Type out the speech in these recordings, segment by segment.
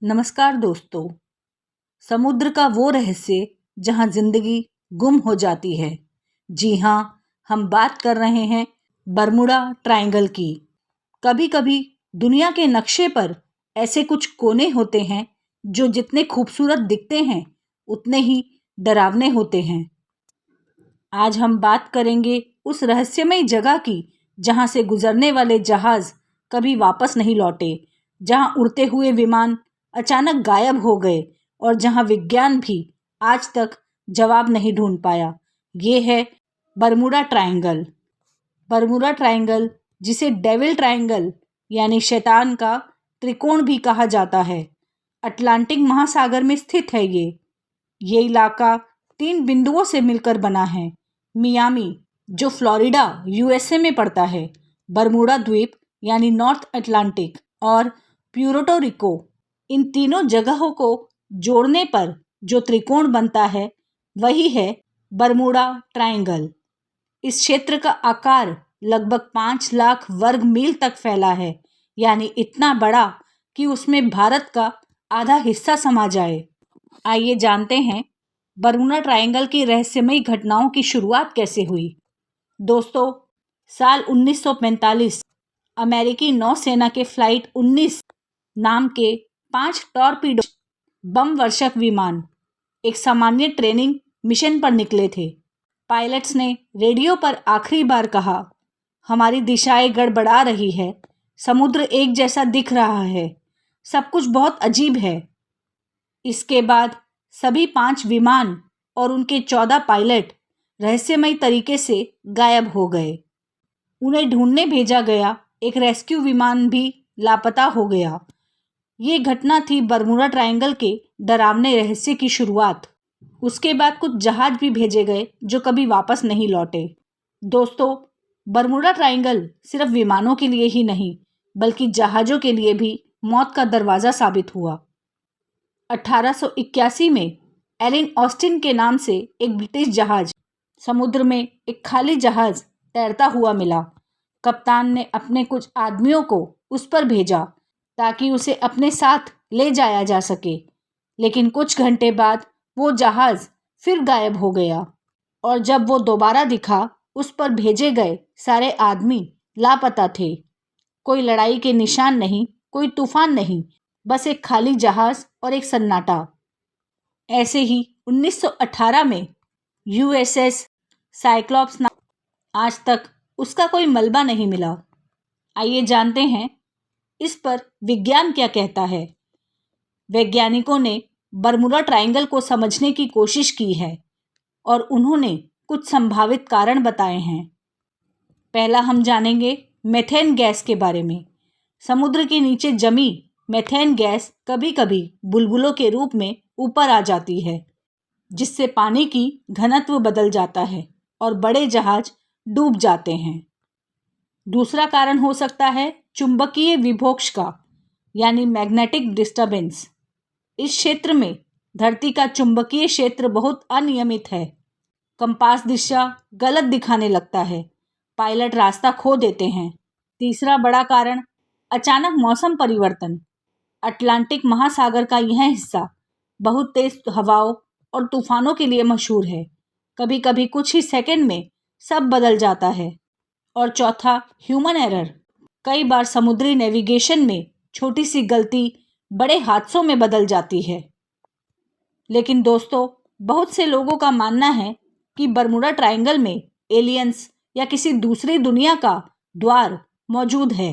नमस्कार दोस्तों। समुद्र का वो रहस्य जहाँ जिंदगी गुम हो जाती है। जी हाँ, हम बात कर रहे हैं बरमुडा ट्रायंगल की। कभी कभी दुनिया के नक्शे पर ऐसे कुछ कोने होते हैं जो जितने खूबसूरत दिखते हैं उतने ही डरावने होते हैं। आज हम बात करेंगे उस रहस्यमय जगह की जहाँ से गुजरने वाले जहाज कभी वापस नहीं लौटे, जहाँ उड़ते हुए विमान अचानक गायब हो गए और जहाँ विज्ञान भी आज तक जवाब नहीं ढूंढ पाया। ये है बरमुडा ट्रायंगल। बरमुडा ट्रायंगल, जिसे डेविल ट्रायंगल यानी शैतान का त्रिकोण भी कहा जाता है, अटलांटिक महासागर में स्थित है। ये इलाका 3 बिंदुओं से मिलकर बना है। मियामी, जो फ्लोरिडा यूएसए में पड़ता है, बरमुडा द्वीप यानी नॉर्थ अटलांटिक, और प्यूर्टो रिको, इन तीनों जगहों को जोड़ने पर जो त्रिकोण बनता है वही है बरमुडा ट्रायंगल। इस क्षेत्र का आकार लगभग 5 लाख वर्ग मील तक फैला है, यानी इतना बड़ा कि उसमें भारत का आधा हिस्सा समा जाए। आइए जानते हैं बरमुडा ट्रायंगल की रहस्यमयी घटनाओं की शुरुआत कैसे हुई। दोस्तों, साल 1945 अमेरिकी नौसेना के फ्लाइट 19 नाम के 5 टॉरपीडो बम वर्षक विमान एक सामान्य ट्रेनिंग मिशन पर निकले थे। पायलट्स ने रेडियो पर आखिरी बार कहा, हमारी दिशाएं गड़बड़ा रही है, समुद्र एक जैसा दिख रहा है, सब कुछ बहुत अजीब है। इसके बाद सभी 5 विमान और उनके 14 पायलट रहस्यमय तरीके से गायब हो गए। उन्हें ढूंढने भेजा गया एक रेस्क्यू विमान भी लापता हो गया। ये घटना थी बरमुडा ट्रायंगल के डरावने रहस्य की शुरुआत। उसके बाद कुछ जहाज भी भेजे गए जो कभी वापस नहीं लौटे। दोस्तों, बरमुडा ट्रायंगल सिर्फ विमानों के लिए ही नहीं बल्कि जहाज़ों के लिए भी मौत का दरवाज़ा साबित हुआ। 1881 में एलिन ऑस्टिन के नाम से एक ब्रिटिश जहाज समुद्र में एक खाली जहाज तैरता हुआ मिला। कप्तान ने अपने कुछ आदमियों को उस पर भेजा ताकि उसे अपने साथ ले जाया जा सके, लेकिन कुछ घंटे बाद वो जहाज फिर गायब हो गया और जब वो दोबारा दिखा उस पर भेजे गए सारे आदमी लापता थे। कोई लड़ाई के निशान नहीं, कोई तूफान नहीं, बस एक खाली जहाज और एक सन्नाटा। ऐसे ही 1918 में यूएसएस साइक्लॉप्स आज तक उसका कोई मलबा नहीं मिला। आइए जानते हैं इस पर विज्ञान क्या कहता है। वैज्ञानिकों ने बरमुडा ट्रायंगल को समझने की कोशिश की है और उन्होंने कुछ संभावित कारण बताए हैं। पहला हम जानेंगे मेथेन गैस के बारे में। समुद्र के नीचे जमी मेथेन गैस कभी कभी बुलबुलों के रूप में ऊपर आ जाती है, जिससे पानी की घनत्व बदल जाता है और बड़े जहाज डूब जाते हैं। दूसरा कारण हो सकता है चुंबकीय विभोक्ष का, यानी मैग्नेटिक डिस्टर्बेंस। इस क्षेत्र में धरती का चुंबकीय क्षेत्र बहुत अनियमित है। कंपास दिशा गलत दिखाने लगता है, पायलट रास्ता खो देते हैं। तीसरा बड़ा कारण अचानक मौसम परिवर्तन। अटलांटिक महासागर का यह हिस्सा बहुत तेज हवाओं और तूफानों के लिए मशहूर है। कभी कभी कुछ ही सेकंड में सब बदल जाता है। और चौथा, ह्यूमन एरर। कई बार समुद्री नेविगेशन में छोटी सी गलती बड़े हादसों में बदल जाती है। लेकिन दोस्तों, बहुत से लोगों का मानना है कि बरमुडा ट्रायंगल में एलियंस या किसी दूसरी दुनिया का द्वार मौजूद है।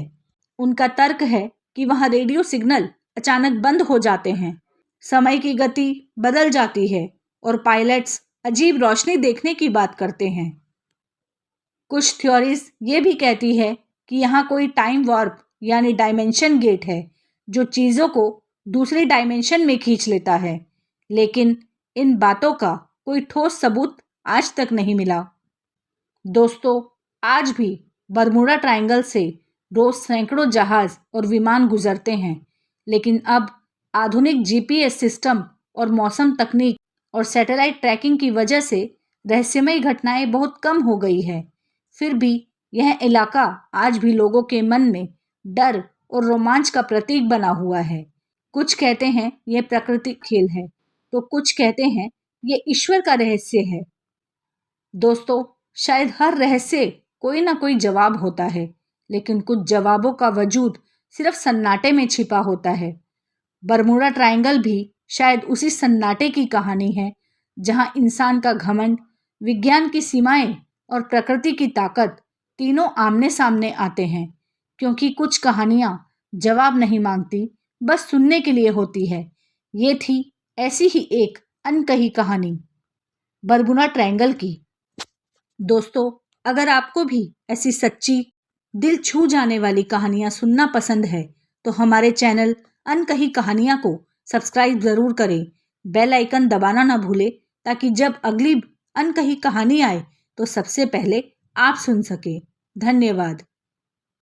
उनका तर्क है कि वहाँ रेडियो सिग्नल अचानक बंद हो जाते हैं, समय की गति बदल जाती है और पायलट्स अजीब रोशनी देखने की बात करते हैं। कुछ थ्योरीज ये भी कहती है कि यहाँ कोई टाइम वार्प यानी डायमेंशन गेट है जो चीज़ों को दूसरी डायमेंशन में खींच लेता है, लेकिन इन बातों का कोई ठोस सबूत आज तक नहीं मिला। दोस्तों, आज भी बरमुडा ट्रायंगल से रोज सैकड़ों जहाज और विमान गुजरते हैं, लेकिन अब आधुनिक जीपीएस सिस्टम और मौसम तकनीक और सैटेलाइट ट्रैकिंग की वजह से रहस्यमयी घटनाएं बहुत कम हो गई है। फिर भी यह इलाका आज भी लोगों के मन में डर और रोमांच का प्रतीक बना हुआ है। कुछ कहते हैं ये प्रकृति खेल है, तो कुछ कहते हैं ये ईश्वर का रहस्य है। दोस्तों, शायद हर रहस्य कोई ना कोई जवाब होता है, लेकिन कुछ जवाबों का वजूद सिर्फ सन्नाटे में छिपा होता है। बरमूडा ट्रायंगल भी शायद उसी सन्नाटे की कहानी है, जहां इंसान का घमंड, विज्ञान की सीमाएं और प्रकृति की ताकत तीनों आमने सामने आते हैं। क्योंकि कुछ कहानियां जवाब नहीं मांगती, बस सुनने के लिए होती है। ये थी ऐसी ही एक अनकही कहानी बरमूडा ट्रायंगल की। दोस्तों, अगर आपको भी ऐसी सच्ची, दिल छू जाने वाली कहानियां सुनना पसंद है, तो हमारे चैनल अनकही कहानियां को सब्सक्राइब ज़रूर करें। बेल आइकन दबाना ना भूलें, ताकि जब अगली अनकही कहानी आए तो सबसे पहले आप सुन सकें। धन्यवाद।